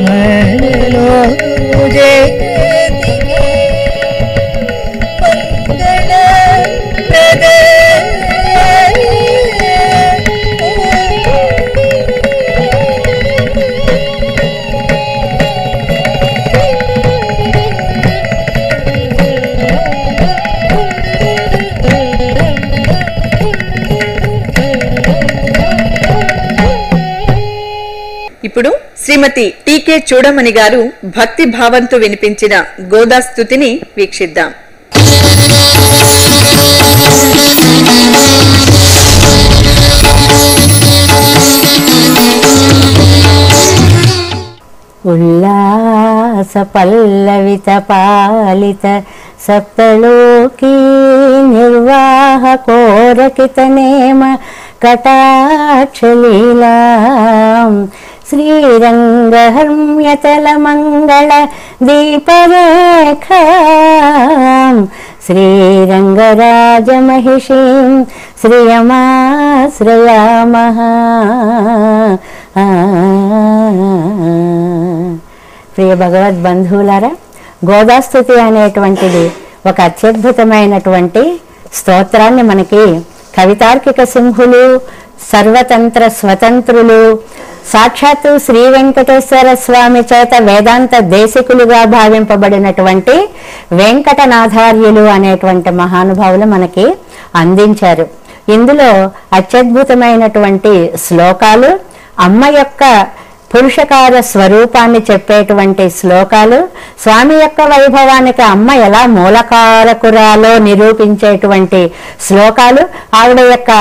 Speaker 4: మనలో జగతికి మంగళప్రద
Speaker 2: ఇప్పుడు శ్రీమతి టీకే చూడమణి గారు భక్తి భావంతో వినిపించిన గోదా స్తుతిని వీక్షిద్దాం.
Speaker 5: ఉల్లాస పల్లవిత పాలిత సప్తలోకీ నిర్వాహ కోరకిత నేమ కటాక్షలీలా శ్రీరంగహర్మ్యతల మంగళ దీపరేఖా శ్రీరంగరాజమహిషీం శ్రియమాశ్రయామః. ప్రియ భగవద్బంధువులారా, గోదాస్తుతి అనేటువంటిది ఒక అత్యద్భుతమైనటువంటి స్తోత్రాన్ని మనకి కవితార్కిక సింహులు, సర్వతంత్ర స్వతంత్రులు, సాక్షాత్తు శ్రీ వెంకటేశ్వర స్వామి చేత వేదాంత దేశికులుగా భావింపబడినటువంటి వెంకటనాథార్యులు అనేటువంటి మహానుభావులు మనకి అందించారు. ఇందులో అత్యద్భుతమైనటువంటి శ్లోకాలు, అమ్మ యొక్క పురుషకార స్వరూపాన్ని చెప్పేటువంటి శ్లోకాలు, స్వామి యొక్క వైభవానికి అమ్మ ఎలా మూలకారకురాలో నిరూపించేటువంటి శ్లోకాలు, ఆవిడ యొక్క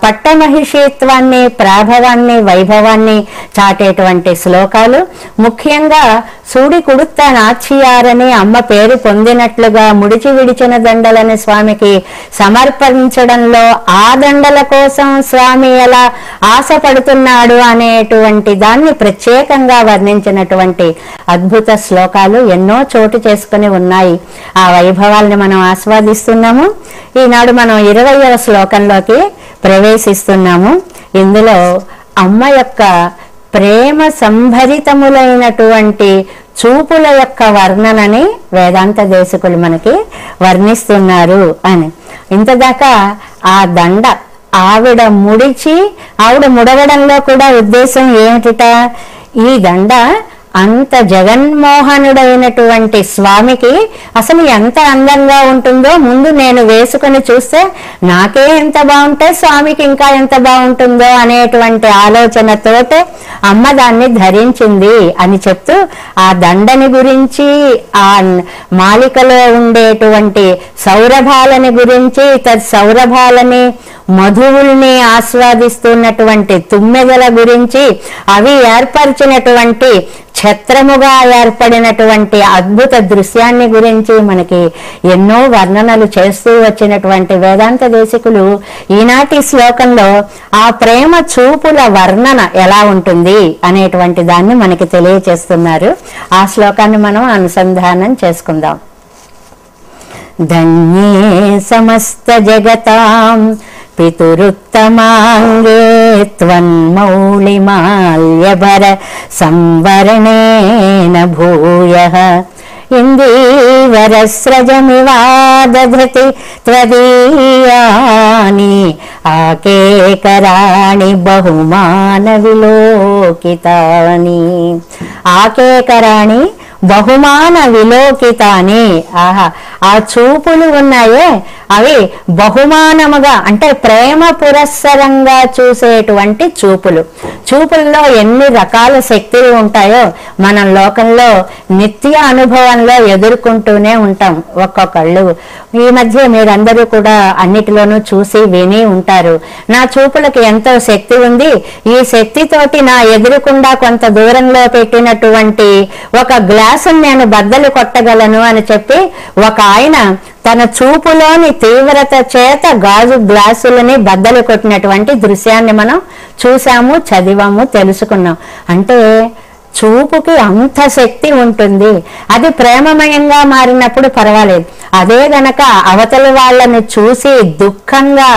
Speaker 5: పట్టమహిషిత్వాన్ని, ప్రాభవాన్ని, వైభవాన్ని చాటేటువంటి శ్లోకాలు, ముఖ్యంగా సూడి కుడుత్త నాచియారని అమ్మ పేరు పొందినట్లుగా ముడిచి విడిచిన దండలని స్వామికి సమర్పించడంలో ఆ దండల కోసం స్వామి ఎలా ఆశపడుతున్నాడు అనేటువంటి దాన్ని ప్రత్యేకంగా వర్ణించినటువంటి అద్భుత శ్లోకాలు ఎన్నో చోటు చేసుకుని ఉన్నాయి. ఆ వైభవాల్ని మనం ఆస్వాదిస్తున్నాము. ఈనాడు మనం 20వ శ్లోకంలోకి ప్రవేశిస్తున్నాము. ఇందులో అమ్మ యొక్క ప్రేమ సంభరితములైనటువంటి చూపుల యొక్క వర్ణనని వేదాంత దేశకులు మనకి వర్ణిస్తున్నారు అని. ఇంతదాకా ఆ దండ ఆవిడ ముడవడంలో కూడా ఉద్దేశం ఏమిటిట, ఈ దండ అంత జగన్మోహనుడైనటువంటి స్వామికి అసలు ఎంత అందంగా ఉంటుందో ముందు నేను వేసుకుని చూస్తే నాకే ఎంత బాగుంటే స్వామికి ఇంకా ఎంత బాగుంటుందో అనేటువంటి ఆలోచనతోటే అమ్మ దాన్ని ధరించింది అని చెప్తూ ఆ దండని గురించి, ఆ మాలికలో ఉండేటువంటి సౌరభాలని గురించి, సౌరభాలని మధువుల్ని ఆస్వాదిస్తున్నటువంటి తుమ్మెదల గురించి, అవి ఏర్పరిచినటువంటి ఛత్రముగా ఏర్పడినటువంటి అద్భుత దృశ్యాన్ని గురించి మనకి ఎన్నో వర్ణనలు చేస్తూ వచ్చినటువంటి వేదాంత దేశికులు ఈనాటి శ్లోకంలో ఆ ప్రేమ చూపుల వర్ణన ఎలా ఉంటుంది అనేటువంటి దాన్ని మనకి తెలియచేస్తున్నారు. ఆ శ్లోకాన్ని మనం అనుసంధానం చేసుకుందాం. ధన్యే సమస్త జగతాం పితురుత్తమాంగే త్వన్మౌళిమాల్యభర సంవరణేన భూయః ఇందీవరస్రజమివాదధృతి త్వదీయాని ఆకేకరాణి బహుమాన విలోకితాని. ఆకేకరాణి బహుమాన విలోకితాని. ఆహా, ఆ చూపులు ఉన్నాయే అవి బహుమానముగా అంటే ప్రేమ పురస్సరంగా చూసేటువంటి చూపులు. చూపుల్లో ఎన్ని రకాల శక్తులు ఉంటాయో మనం లోకంలో నిత్య అనుభవంలో ఎదుర్కొంటూనే ఉంటాం. ఒక్కొక్కళ్ళు ఈ మధ్య మీరందరూ కూడా అన్నిటిలోనూ చూసి విని ఉంటారు, నా చూపులకు ఎంతో శక్తి ఉంది, ఈ శక్తితోటి నా ఎదురుకుండా కొంత దూరంలో పెట్టినటువంటి ఒక గ్లాసును నేను బద్దలు కొట్టగలను అని చెప్పి ఒక ఆయన తన చూపులోని తీవ్రత చేత గాజు గ్లాసులని బద్దలు కొట్టినటువంటి దృశ్యాన్ని మనం చూసాము, చదివాము, తెలుసుకున్నాం. అంటే చూపుకి అంత శక్తి ఉంటుంది. అది ప్రేమమయంగా మారినప్పుడు పర్వాలేదు. అదే గనక అవతల వాళ్ళని చూసి దుఃఖంగా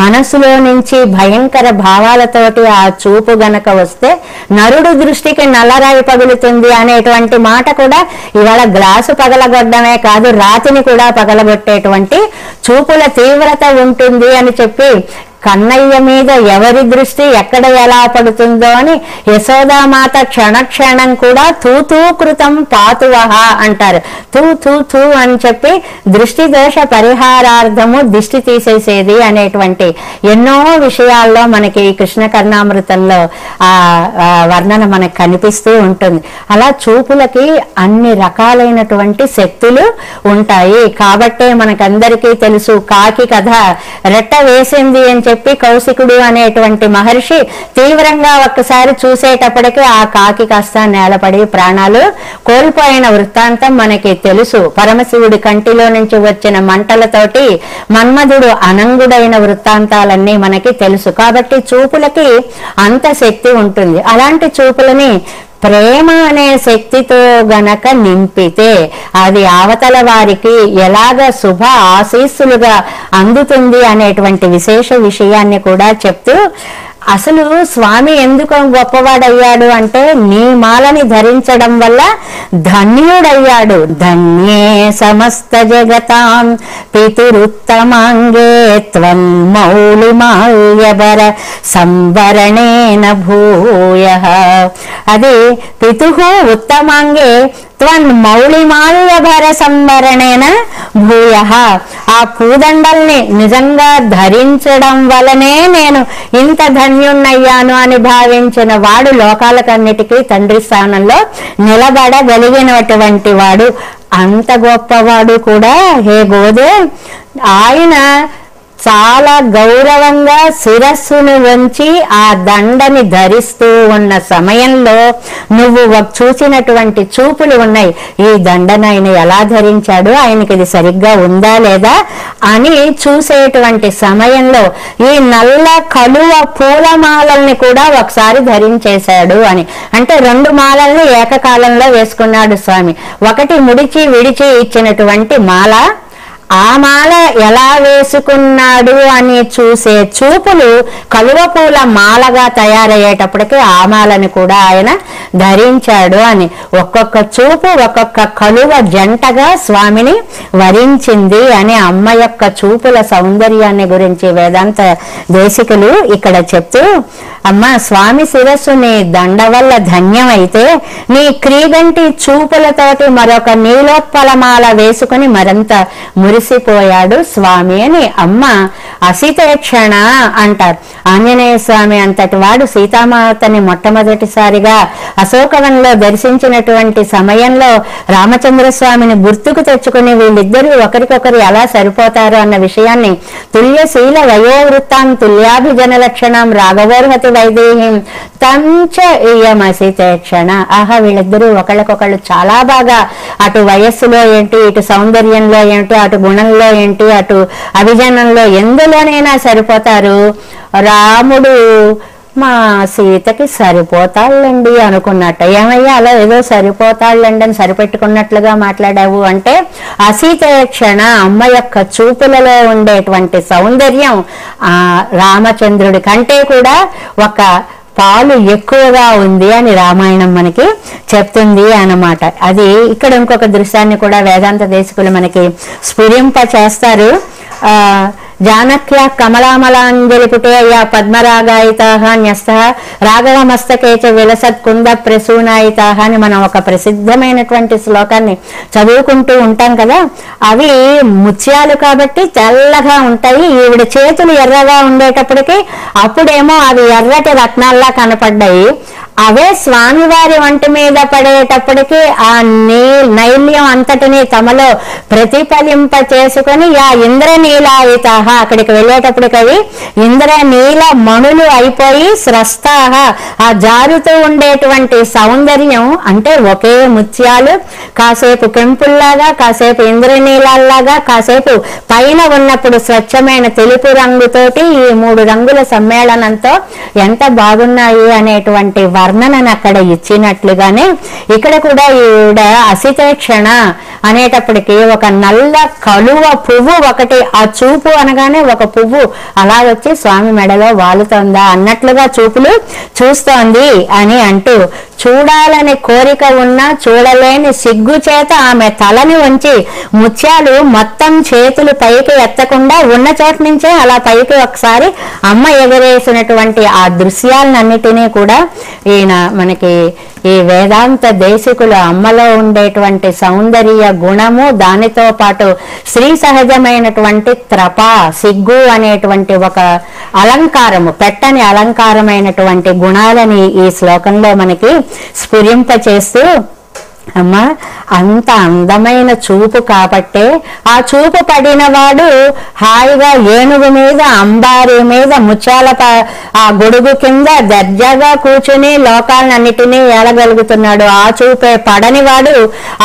Speaker 5: మనసులో నుంచి భయంకర భావాలతోటి ఆ చూపు గనక వస్తే నరుడు దృష్టికి నల్లరాయి పగులుతుంది అనేటువంటి మాట కూడా ఇవాళ గ్లాసు పగలగొట్టడమే కాదు, రాతిని కూడా పగలగొట్టేటువంటి చూపుల తీవ్రత ఉంటుంది అని చెప్పి కన్నయ్య మీద ఎవరి దృష్టి ఎక్కడ ఎలా పడుతుందో అని యశోదామాత క్షణక్షణం కూడా తూ కృతం పాతువహ అంటారు. తూ అని చెప్పి దృష్టి దోష పరిహారార్థము దిష్టి తీసేసేది అనేటువంటి ఎన్నో విషయాల్లో మనకి కృష్ణ కర్ణామృతంలో ఆ వర్ణన మనకు కనిపిస్తూ ఉంటుంది. అలా చూపులకి అన్ని రకాలైనటువంటి శక్తులు ఉంటాయి. కాబట్టే మనకందరికీ తెలుసు, కాకి కథ రెట్ట వేసింది అని చెప్పి కౌశికుడు అనేటువంటి మహర్షి తీవ్రంగా ఒక్కసారి చూసేటప్పటికీ ఆ కాకి కాస్త నేలపడి ప్రాణాలు కోల్పోయిన వృత్తాంతం మనకి తెలుసు. పరమశివుడి కంటిలో నుంచి వచ్చిన మంటలతోటి మన్మధుడు అనంగుడైన వృత్తాంతాలన్నీ మనకి తెలుసు. కాబట్టి చూపులకి అంత శక్తి ఉంటుంది. అలాంటి చూపులని ప్రేమ అనే శక్తితో గనక నింపితే అది అవతల వారికి ఎలాగ శుభ ఆశీస్సులుగా అందుతుంది అనేటువంటి విశేష విషయాన్ని కూడా చెప్తూ, అసలు స్వామి ఎందుకు గొప్పవాడయ్యాడు అంటే నీ మాలని ధరించడం వల్ల ధన్యుడయ్యాడు. ధన్యే సమస్త జగతాం పితురుత్తమాంగే త్వన్మౌళిమాల్యభర సంవరణేన భూయః. అది పితుః ఉత్తమాంగే త్వన్మౌళిమాల్యభర సంవరణేన భూయః. ఆ పూదండల్ని నిజంగా ధరించడం వలనే నేను ఇంత ధన్యున్నయ్యాను అని భావించిన వాడు లోకాలకన్నిటికీ తండ్రి స్థానంలో నిలబడగలిగినటువంటి వాడు. అంత గొప్పవాడు కూడా హే గోదే, ఆయన చాలా గౌరవంగా శిరస్సును వంచి ఆ దండని ధరిస్తూ ఉన్న సమయంలో నువ్వు చూసినటువంటి చూపులు ఉన్నాయి. ఈ దండను ఆయన ఎలా ధరించాడు, ఆయనకి ఇది సరిగ్గా ఉందా లేదా అని చూసేటువంటి సమయంలో ఈ నల్ల కలువ పూలమాలల్ని కూడా ఒకసారి ధరించేశాడు అని. అంటే 2 మాలల్ని ఏకకాలంలో వేసుకున్నాడు స్వామి. ఒకటి ముడిచి విడిచి ఇచ్చినటువంటి మాల, ఆ మాల ఎలా వేసుకున్నాడు అని చూసే చూపులు కలువ పూల మాలగా తయారయ్యేటప్పటికి ఆ మాలని కూడా ఆయన ధరించాడు అని. ఒక్కొక్క చూపు ఒక్కొక్క కలువ జంటగా స్వామిని వరించింది అని అమ్మ యొక్క చూపుల సౌందర్యాన్ని గురించి వేదాంత దేశికులు ఇక్కడ చెప్తూ, అమ్మ స్వామి శిరస్సు నీ దండ వల్ల ధన్యమైతే నీ క్రీగంటి చూపులతోటి మరొక నీలోత్పలమాల వేసుకుని మరింత మురిసిపోయాడు స్వామి అని అమ్మ అసితేక్షణ అంటారు. ఆంజనేయ స్వామి అంతటి వాడు సీతామాతని మొట్టమొదటిసారిగా అశోకవనంలో దర్శించినటువంటి సమయంలో రామచంద్రస్వామిని గుర్తుకు తెచ్చుకుని వీళ్ళిద్దరూ ఒకరికొకరు ఎలా సరిపోతారు అన్న విషయాన్ని తుల్యశీల వయోవృత్తాం తుల్యాభిజన లక్షణం రాఘవోర్హతి వైదేహీం తంచ ఇయమసితేక్షణ. ఆహా వీళ్ళిద్దరూ ఒకళ్ళకొకళ్ళు చాలా బాగా అటు వయస్సులో ఏంటి, ఇటు సౌందర్యంలో ఏంటి, అటు గుణంలో ఏంటి, అటు అభిజనంలో ఎందులోనైనా సరిపోతారు. రాముడు మా సీతకి సరిపోతాళ్ళండి అనుకున్నట్ట. ఏమయ్యా అలా ఏదో సరిపోతాళ్ళండి అని సరిపెట్టుకున్నట్లుగా మాట్లాడావు అంటే అసీతేక్షణ అమ్మ యొక్క చూపులలో ఉండేటువంటి సౌందర్యం ఆ రామచంద్రుడి కంటే కూడా ఒక పాలు ఎక్కువగా ఉంది అని రామాయణం మనకి చెప్తుంది అన్నమాట. అది ఇక్కడ ఇంకొక దృశ్యాన్ని కూడా వేదాంత దేశికులు మనకి స్ఫురింప చేస్తారు. జానక్య కమలామలాంజలి పుటేయ పద్మరాగాయితాః న్యస్తః రాఘవ మస్తకేచ విలసత్ కుంద ప్రసూనాయితాః అని మనం ఒక ప్రసిద్ధమైనటువంటి శ్లోకాన్ని చదువుకుంటూ ఉంటాం కదా. అవి ముత్యాలు కాబట్టి తెల్లగా ఉంటాయి. ఈవిడ చేతులు ఎర్రగా ఉండేటప్పటికి అప్పుడేమో అవి ఎర్రటి రత్నాల్లా కనపడ్డాయి. అవే స్వామివారి వంటి మీద పడేటప్పటికి ఆ నైల్యం అంతటిని తమలో ప్రతిఫలింప చేసుకొని ఆ ఇంద్రనీలాయితాః అక్కడికి వెళ్ళేటప్పటికి అవి ఇంద్రనీల మణులు అయిపోయి స్రస్తాః ఆ జారుతూ ఉండేటువంటి సౌందర్యం అంటే ఒకే ముత్యాలు కాసేపు కెంపుల్లాగా, కాసేపు ఇంద్రనీలాల్లాగా, కాసేపు పైన ఉన్నప్పుడు స్వచ్ఛమైన తెలుపు రంగుతోటి ఈ 3 రంగుల సమ్మేళనంతో ఎంత బాగున్నాయి అనేటువంటి వర్ణనను అక్కడ ఇచ్చినట్లుగానే ఇక్కడ కూడా ఈవిడ అసితేక్షణ అనేటప్పటికి ఒక నల్ల కలువ పువ్వు ఒకటి ఆ చూపు అనగానే ఒక పువ్వు అలా వచ్చి స్వామి మెడలో వాలుతోందా అన్నట్లుగా చూపులు చూస్తోంది అని అంటూ, చూడాలని కోరిక ఉన్నా చూడలేని సిగ్గు చేత ఆమె తలని ఉంచి ముత్యాలు మొత్తం చేతులు పైకి ఎత్తకుండా ఉన్న చోట నుంచే అలా పైకి ఒకసారి అమ్మ ఎగరేసినటువంటి ఆ దృశ్యాలన్నిటినీ కూడా ఈయన మనకి ఈ వేదాంత దేశికులు అమ్మలో ఉండేటువంటి సౌందర్య గుణము దానితో పాటు స్త్రీ సహజమైనటువంటి త్రప సిగ్గు అనేటువంటి ఒక అలంకారము పెట్టని అలంకారమైనటువంటి గుణాలని ఈ శ్లోకంలో మనకి స్ఫురింప చేస్తూ, అమ్మ అంత అందమైన చూపు కాబట్టే ఆ చూపు పడిన వాడు హాయిగా ఏనుగు మీద అంబారి మీద ముత్యాల ఆ గొడుగు కింద దర్జాగా కూర్చుని లోకాలన్నిటినీ ఏలగలుగుతున్నాడు. ఆ చూపే పడని వాడు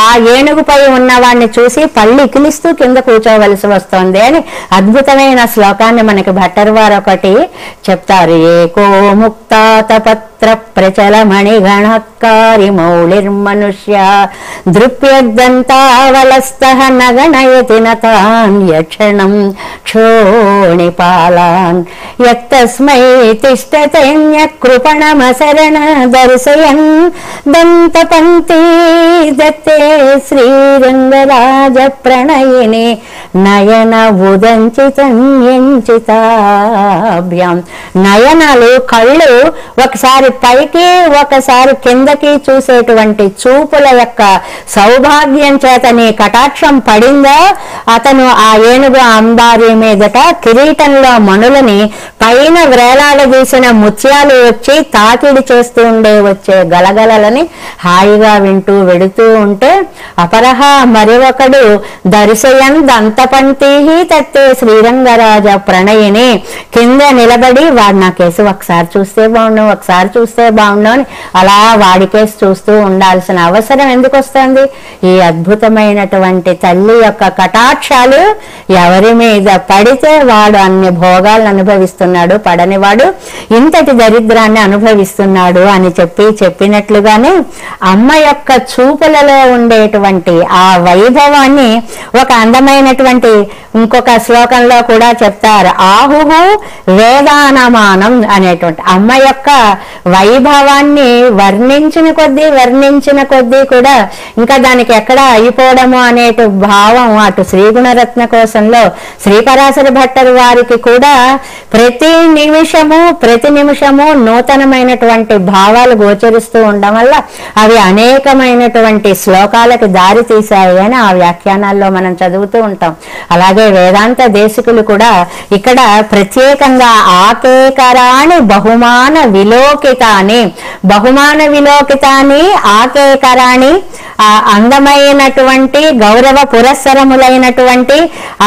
Speaker 5: ఆ ఏనుగుపై ఉన్నవాడిని చూసి పళ్ళు ఇకిలిస్తూ కింద కూర్చోవలసి వస్తుంది అని అద్భుతమైన శ్లోకాన్ని మనకి భట్టర్ వారు ఒకటి చెప్తారు. ఏకో ముక్తాతపత్ర ప్రచల మణిగణకారి మౌళిర్మనుష్య దృప్యగ్దంతావలస్తః నగణయతి నతాన్యక్షణం క్షోణిపాలాన్ యత్తస్మై తిష్టతైన్య కృపణమసరణ దర్శయన్ దంతపంక్తి దత్తే శ్రీరంగరాజ ప్రణయిని నయన ఉదంచితంచితాభ్యాం. నయనాలు కళ్ళు ఒకసారి పైకి ఒకసారి కిందకి చూసేటువంటి చూపుల యొక్క సౌభాగ్యం చేత నీ కటాక్షం పడిందా అతను ఆ ఏనుగు అంబారి మీదట కిరీటంలో మణులని పైన వ్రేలాడదీసిన ముత్యాలు వచ్చి తాకిడి చేస్తూ ఉండే వచ్చే గలగలని హాయిగా వింటూ వెడుతూ ఉంటే అపరహ మరి ఒకడు దర్శయన్ దంతపంక్తి తత్తే శ్రీరంగరాజ ప్రణయిని కింద నిలబడి వాడు నా కేసు ఒకసారి చూస్తే బాగుండు ఒకసారి చూస్తే బాగుండు అని అలా వాడికేసి చూస్తూ ఉండాల్సిన అవసరం ఎందుకు వస్తుంది? ఈ అద్భుతమైనటువంటి తల్లి యొక్క కటాక్షాలు ఎవరి మీద పడితే వాడు అన్ని భోగాలను అనుభవిస్తున్నాడు, పడని వాడు ఇంతటి దరిద్రాన్ని అనుభవిస్తున్నాడు అని చెప్పినట్లుగానే అమ్మ యొక్క చూపులలో ఉండేటువంటి ఆ వైభవాన్ని ఒక అందమైనటువంటి ఇంకొక శ్లోకంలో కూడా చెప్తారు. ఆహుహు వేదానమానం అనేటువంటి అమ్మ యొక్క వైభవాన్ని వర్ణించిన కొద్దీ కూడా ఇంకా దానికి ఎక్కడ అయిపోవడము అనే భావం అటు శ్రీగుణరత్న కోశంలో శ్రీపరాశర భట్టర్ వారికి కూడా ప్రతి నిమిషము నూతనమైనటువంటి భావాలు గోచరిస్తూ ఉండడం వల్ల అవి అనేకమైనటువంటి శ్లోకాలకు దారి తీశాయి అని ఆ వ్యాఖ్యానాల్లో మనం చదువుతూ ఉంటాం. అలాగే వేదాంత దేశికులు కూడా ఇక్కడ ప్రత్యేకంగా ఆకేకరాణి బహుమాన విలోకితాని ఆకేకరాణి ఆ అందమైనటువంటి గౌరవ పురస్సరములైనటువంటి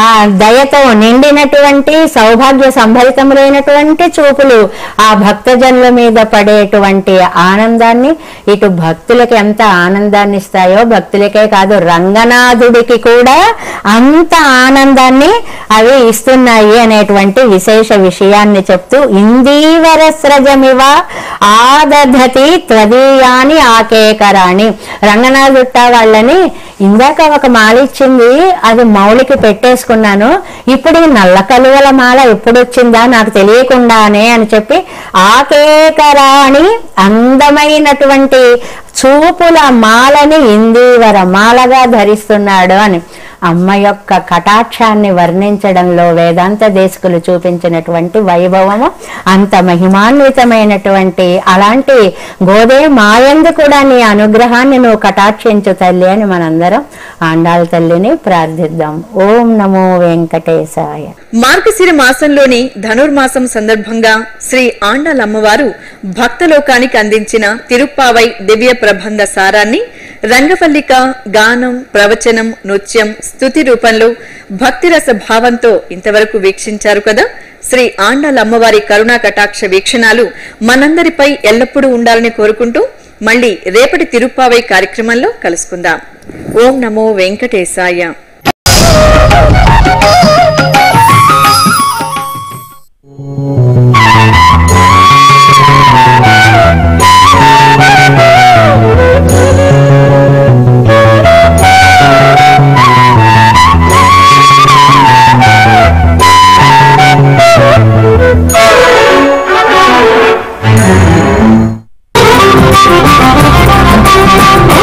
Speaker 5: ఆ దయతో నిండినటువంటి సౌభాగ్య సంభరితములైనటువంటి చూపులు ఆ భక్తజనుల మీద పడేటువంటి ఆనందాన్ని ఇటు భక్తులకి ఎంత ఆనందాన్ని ఇస్తాయో భక్తులకే కాదు రంగనాథుడికి కూడా అంత ఆనందాన్ని అవి ఇస్తున్నాయి అనేటువంటి విశేష విషయాన్ని చెప్తూ ఇందీవర స్రజమివ ఆదధతి త్వదీయాని ఆకేకరాణి రంగనాథుట్ట వాళ్ళని ఇందాక ఒక మాల ఇచ్చింది అది మౌలికి పెట్టేసుకున్నాను, ఇప్పుడు ఈ నల్ల కలువల మాల ఎప్పుడు వచ్చిందా నాకు తెలియకుండానే అని చెప్పి ఆకేకరాణి అందమైనటువంటి చూపుల మాలని ఇందీవర మాలగా ధరిస్తున్నాడు అని అమ్మ యొక్క కటాక్షాన్ని వర్ణించడంలో వేదాంత దేశకులు చూపించినటువంటి వైభవము అంత మహిమాన్వితమైనటువంటి అలాంటి గోదే మాయందు కూడా నీ అనుగ్రహాన్ని నువ్వు కటాక్షించు తల్లి అని మనందరం ఆండాళ్ళ తల్లిని ప్రార్థిద్దాం. ఓం నమో వెంకటేశాయ.
Speaker 2: మార్గశిర మాసంలోని ధనుర్మాసం సందర్భంగా శ్రీ ఆండాళ్ళ అమ్మవారు భక్తలోకానికి అందించిన తిరుప్పావై దివ్య ప్రబంధ సారాన్ని రంగవల్లిక గానం, ప్రవచనం, నృత్యం, స్తుతి రూపంలో భక్తిరస భావంతో ఇంతవరకు వీక్షించారు కదా. శ్రీ ఆండాళ్ళ అమ్మవారి కరుణా కటాక్ష వీక్షణాలు మనందరిపై ఎల్లప్పుడూ ఉండాలని కోరుకుంటూ మళ్ళీ రేపటి తిరుప్పావై కార్యక్రమంలో కలుసుకుందాం. ఓం నమో వెంకటేశాయ.
Speaker 6: Oh